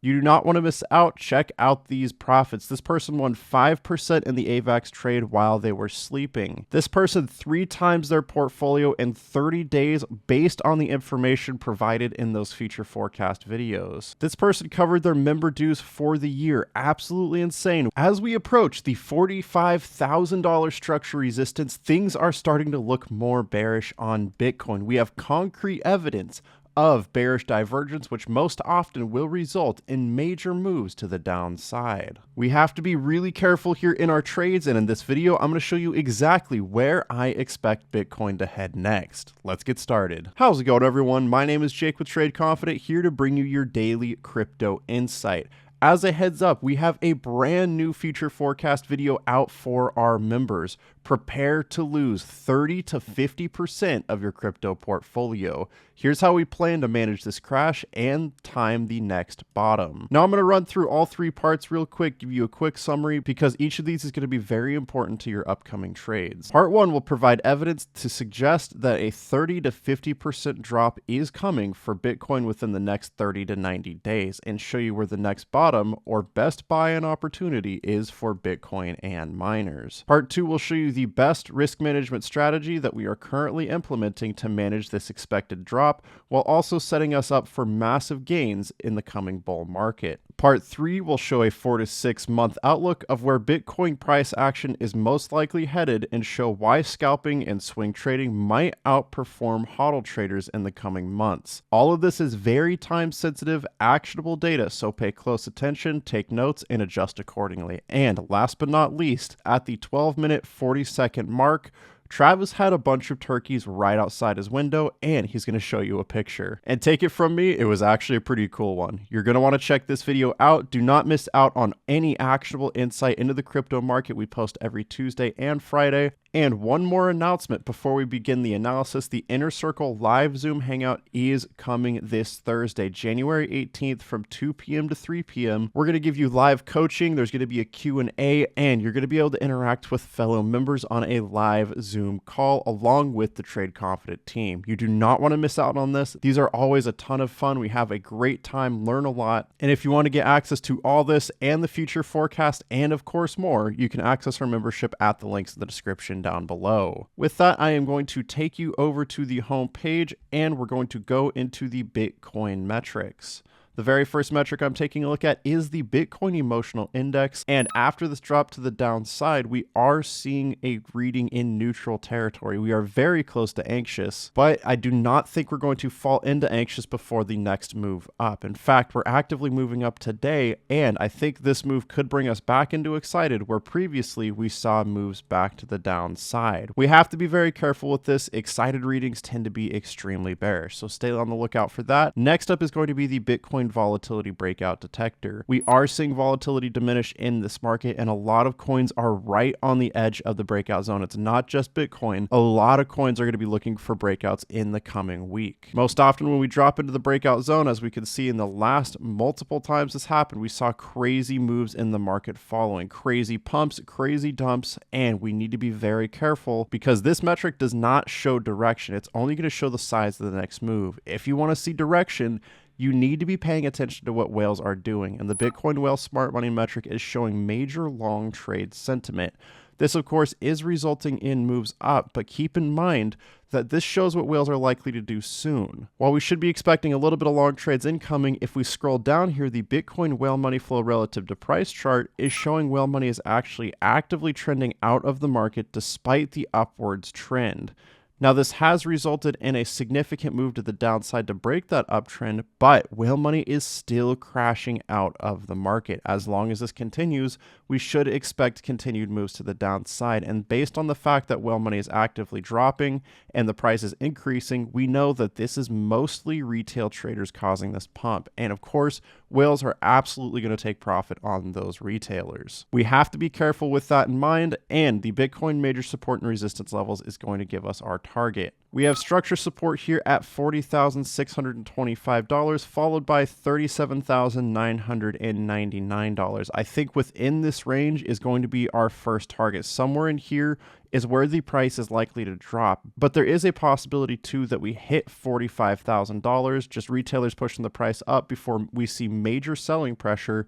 You do not want to miss out. Check out these profits. This person won 5% in the AVAX trade while they were sleeping. This person 3 times their portfolio in 30 days based on the information provided in those future forecast videos. This person covered their member dues for the year. Absolutely insane. As we approach the $45,000 structure resistance, things are starting to look more bearish on Bitcoin. We have concrete evidence of bearish divergence, which most often will result in major moves to the downside. We have to be really careful here in our trades, and in this video, I'm going to show you exactly where I expect Bitcoin to head next. Let's get started. How's it going, everyone? My name is Jake with Trade Confident, here to bring you your daily crypto insight. As a heads up, we have a brand new future forecast video out for our members. Prepare to lose 30 to 50% of your crypto portfolio. Here's how we plan to manage this crash and time the next bottom. Now I'm going to run through all 3 parts real quick, give you a quick summary because each of these is going to be very important to your upcoming trades. Part 1 will provide evidence to suggest that a 30 to 50% drop is coming for Bitcoin within the next 30 to 90 days and show you where the next bottom or best buy-in opportunity is for Bitcoin and miners. Part 2 will show you the best risk management strategy that we are currently implementing to manage this expected drop, while also setting us up for massive gains in the coming bull market. Part 3 will show a 4 to 6 month outlook of where Bitcoin price action is most likely headed and show why scalping and swing trading might outperform hodl traders in the coming months. All of this is very time sensitive, actionable data, so pay close attention, take notes, and adjust accordingly. And last but not least, at the 12-minute 40-second mark, Travis had a bunch of turkeys right outside his window, and he's going to show you a picture. And take it from me, it was actually a pretty cool one. You're going to want to check this video out. Do not miss out on any actionable insight into the crypto market. We post every Tuesday and Friday. And one more announcement before we begin the analysis. The Inner Circle live Zoom hangout is coming this Thursday, January 18th from 2 p.m. to 3 p.m. We're going to give you live coaching. There's going to be a Q&A, and you're going to be able to interact with fellow members on a live Zoom call along with the Trade Confident team. You do not want to miss out on this. These are always a ton of fun. We have a great time, learn a lot. And if you want to get access to all this and the future forecast and of course more, you can access our membership at the links in the description down below. With that, I am going to take you over to the home page and we're going to go into the Bitcoin metrics. The very first metric I'm taking a look at is the Bitcoin Emotional Index, and after this drop to the downside, we are seeing a reading in neutral territory. We are very close to anxious, but I do not think we're going to fall into anxious before the next move up. In fact, we're actively moving up today, and I think this move could bring us back into excited, where previously we saw moves back to the downside. We have to be very careful with this. Excited readings tend to be extremely bearish, so stay on the lookout for that. Next up is going to be the Bitcoin volatility breakout detector. We are seeing volatility diminish in this market, and a lot of coins are right on the edge of the breakout zone. It's not just Bitcoin. A lot of coins are going to be looking for breakouts in the coming week. Most often when we drop into the breakout zone, as we can see in the last multiple times this happened, we saw crazy moves in the market following, crazy pumps, crazy dumps, and we need to be very careful because this metric does not show direction. It's only going to show the size of the next move. If you want to see direction, you need to be paying attention to what whales are doing, and the Bitcoin Whale Smart Money metric is showing major long trade sentiment. This, of course, is resulting in moves up, but keep in mind that this shows what whales are likely to do soon. While we should be expecting a little bit of long trades incoming, if we scroll down here, the Bitcoin whale money flow relative to price chart is showing whale money is actually actively trending out of the market despite the upwards trend. Now, this has resulted in a significant move to the downside to break that uptrend, but whale money is still crashing out of the market. As long as this continues, we should expect continued moves to the downside. And based on the fact that whale money is actively dropping and the price is increasing, we know that this is mostly retail traders causing this pump. And of course, whales are absolutely going to take profit on those retailers. We have to be careful with that in mind, and the Bitcoin major support and resistance levels is going to give us our target. We have structure support here at $40,625, followed by $37,999. I think within this range is going to be our first target. Somewhere in here is where the price is likely to drop. But there is a possibility too that we hit $45,000, just retailers pushing the price up before we see major selling pressure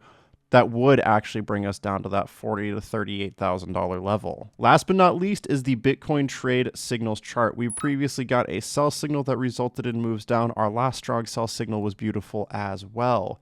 that would actually bring us down to that $40,000 to $38,000 level. Last but not least is the Bitcoin trade signals chart. We previously got a sell signal that resulted in moves down. Our last strong sell signal was beautiful as well.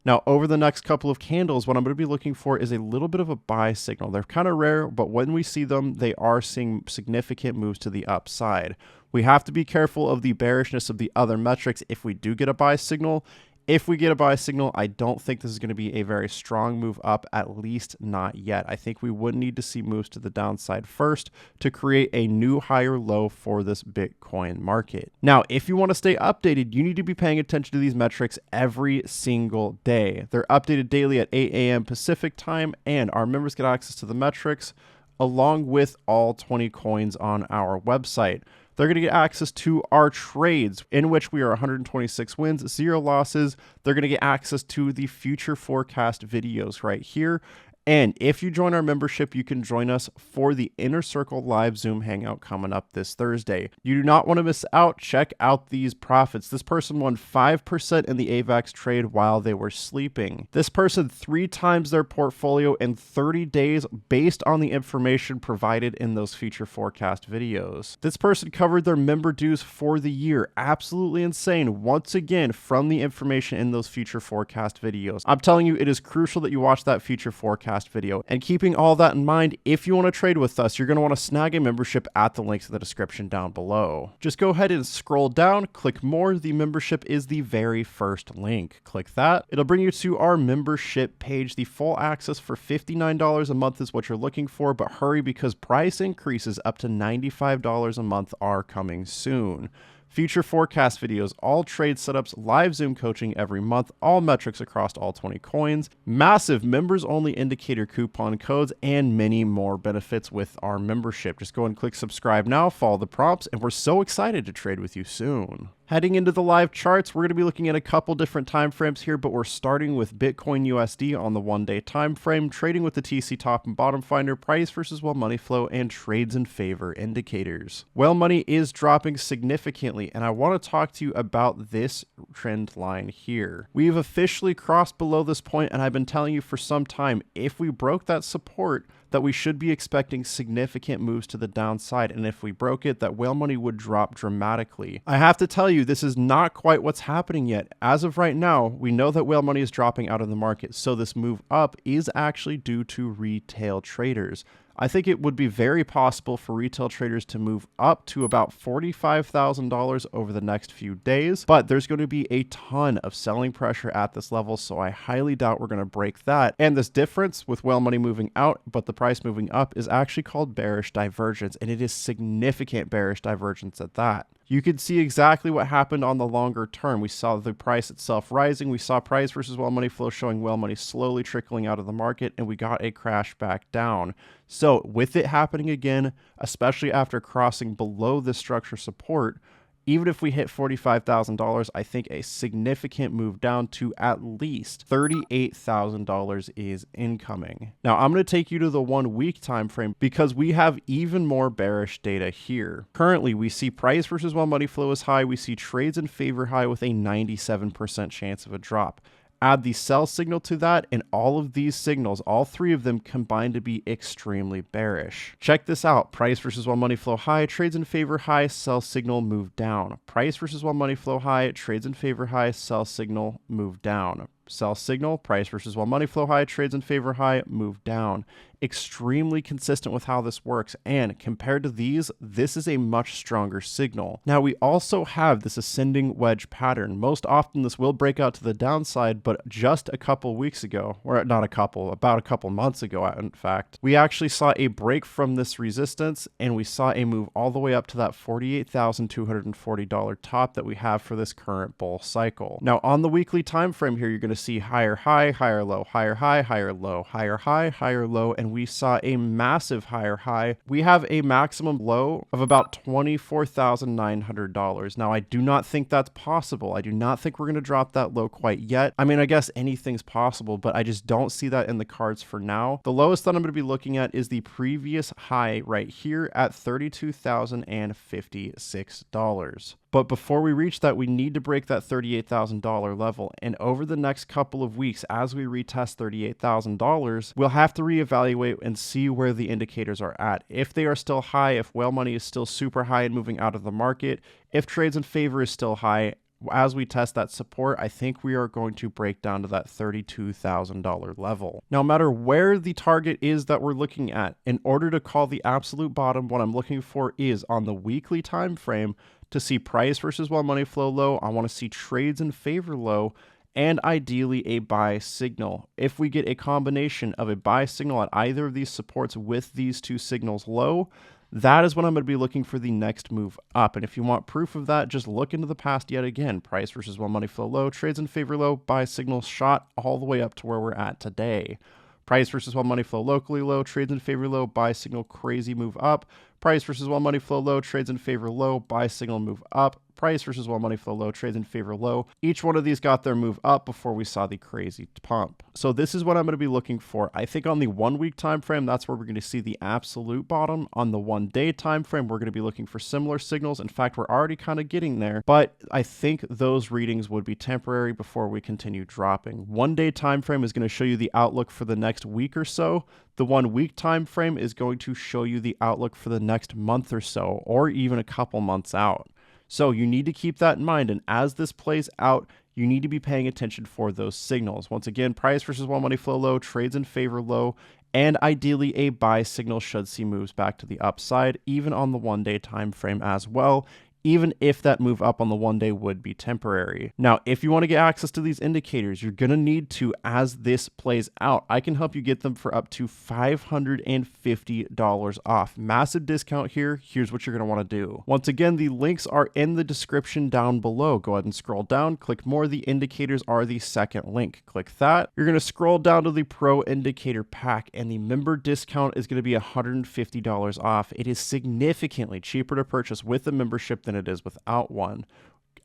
Now, over the next couple of candles, what I'm going to be looking for is a little bit of a buy signal. They're kind of rare, but when we see them, they are seeing significant moves to the upside. We have to be careful of the bearishness of the other metrics if we do get a buy signal. If we get a buy signal, I don't think this is going to be a very strong move up, at least not yet. I think we would need to see moves to the downside first to create a new higher low for this Bitcoin market. Now, if you want to stay updated, you need to be paying attention to these metrics every single day. They're updated daily at 8 a.m. Pacific time, and our members get access to the metrics along with all 20 coins on our website. They're going to get access to our trades, in which we are 126 wins, 0 losses. They're going to get access to the future forecast videos right here. And if you join our membership, you can join us for the Inner Circle live Zoom hangout coming up this Thursday. You do not want to miss out. Check out these profits. This person won 5% in the AVAX trade while they were sleeping. This person 3 times their portfolio in 30 days based on the information provided in those future forecast videos. This person covered their member dues for the year. Absolutely insane. Once again, from the information in those future forecast videos. I'm telling you, it is crucial that you watch that future forecast video. And keeping all that in mind, if you want to trade with us, you're going to want to snag a membership at the links in the description down below. Just go ahead and scroll down, click more. The membership is the very first link. Click that. It'll bring you to our membership page. The full access for $59 a month is what you're looking for, but hurry because price increases up to $95 a month are coming soon. Future forecast videos, all trade setups, live Zoom coaching every month, all metrics across all 20 coins, massive members only indicator coupon codes, and many more benefits with our membership. Just go and click subscribe now, follow the prompts, and we're so excited to trade with you soon. Heading into the live charts, we're going to be looking at a couple different time frames here, but we're starting with Bitcoin USD on the 1-day time frame, trading with the TC top and bottom finder, price versus well money flow, and trades in favor indicators. Well money is dropping significantly, and I want to talk to you about this trend line here. We've officially crossed below this point, and I've been telling you for some time, if we broke that support, that we should be expecting significant moves to the downside, and if we broke it, that whale money would drop dramatically. I have to tell you, this is not quite what's happening yet. As of right now, we know that whale money is dropping out of the market, so this move up is actually due to retail traders. I think it would be very possible for retail traders to move up to about $45,000 over the next few days, but there's going to be a ton of selling pressure at this level, so I highly doubt we're going to break that. And this difference with whale money moving out, but the price moving up, is actually called bearish divergence, and it is significant bearish divergence at that. You can see exactly what happened on the longer term. We saw the price itself rising. We saw price versus well money flow showing well money slowly trickling out of the market, and we got a crash back down. So with it happening again, especially after crossing below this structure support, even if we hit $45,000, I think a significant move down to at least $38,000 is incoming. Now, I'm going to take you to the 1 week time frame because we have even more bearish data here. Currently, we see price versus well money flow is high. We see trades in favor high with a 97% chance of a drop. Add the sell signal to that, and all of these signals, all 3 of them, combine to be extremely bearish. Check this out. Price versus well money flow high, trades in favor high, sell signal move down. Price versus well money flow high, trades in favor high, sell signal move down. Sell signal, price versus well money flow high, trades in favor high, move down. Extremely consistent with how this works, and compared to these, this is a much stronger signal. Now, we also have this ascending wedge pattern. Most often this will break out to the downside, but just a couple weeks ago, or not a couple, about a couple months ago, in fact, we actually saw a break from this resistance, and we saw a move all the way up to that $48,240 top that we have for this current bull cycle. Now, on the weekly time frame here, you're going to see higher high, higher low, higher high, higher low, higher high, higher low, and we saw a massive higher high. We have a maximum low of about $24,900. Now, I do not think that's possible. I do not think we're going to drop that low quite yet. I mean, I guess anything's possible, but I just don't see that in the cards for now. The lowest that I'm going to be looking at is the previous high right here at $32,056. But before we reach that, we need to break that $38,000 level. And over the next couple of weeks, as we retest $38,000, we'll have to reevaluate and see where the indicators are at. If they are still high, if whale money is still super high and moving out of the market, if trades in favor is still high, as we test that support, I think we are going to break down to that $32,000 level. Now, no matter where the target is that we're looking at, in order to call the absolute bottom, what I'm looking for is on the weekly time frame to see price versus while money flow low. I want to see trades in favor low, and ideally a buy signal. If we get a combination of a buy signal at either of these supports with these two signals low, that is when I'm going to be looking for the next move up. And if you want proof of that, just look into the past yet again. Price versus while money flow low, trades in favor low, buy signal shot all the way up to where we're at today. Price versus while money flow locally low, trades in favor low, buy signal crazy move up. Price versus while money flow low, trades in favor low, buy signal move up. Price versus while money flow low, trades in favor low. Each one of these got their move up before we saw the crazy pump. So this is what I'm going to be looking for. I think on the 1 week time frame, that's where we're going to see the absolute bottom. On the 1 day time frame, we're going to be looking for similar signals. In fact, we're already kind of getting there, but I think those readings would be temporary before we continue dropping. 1 day time frame is going to show you the outlook for the next week or so. The 1 week time frame is going to show you the outlook for the next month or so, or even a couple months out. So you need to keep that in mind. And as this plays out, you need to be paying attention for those signals. Once again, price versus while money flow low, trades in favor low, and ideally a buy signal should see moves back to the upside, even on the 1 day time frame as well, even if that move up on the 1 day would be temporary. Now, if you want to get access to these indicators, you're going to need to, as this plays out, I can help you get them for up to $550 off. Massive discount here. Here's what you're going to want to do. Once again, the links are in the description down below. Go ahead and scroll down, click more. The indicators are the second link. Click that. You're going to scroll down to the Pro Indicator Pack, and the member discount is going to be $150 off. It is significantly cheaper to purchase with a membership than it is without one.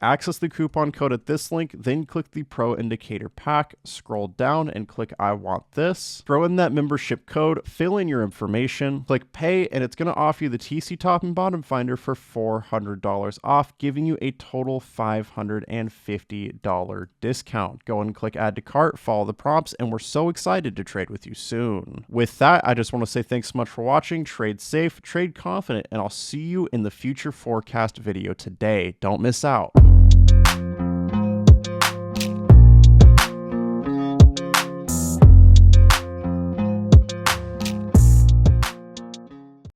Access the coupon code at this link, then click the Pro Indicator Pack, scroll down and click I want this. Throw in that membership code, fill in your information, click pay, and it's going to offer you the TC Top and Bottom Finder for $400 off, giving you a total $550 discount. Go and click add to cart, follow the prompts, and we're so excited to trade with you soon. With that, I just want to say thanks so much for watching. Trade safe, trade confident, and I'll see you in the future forecast video today. Don't miss out.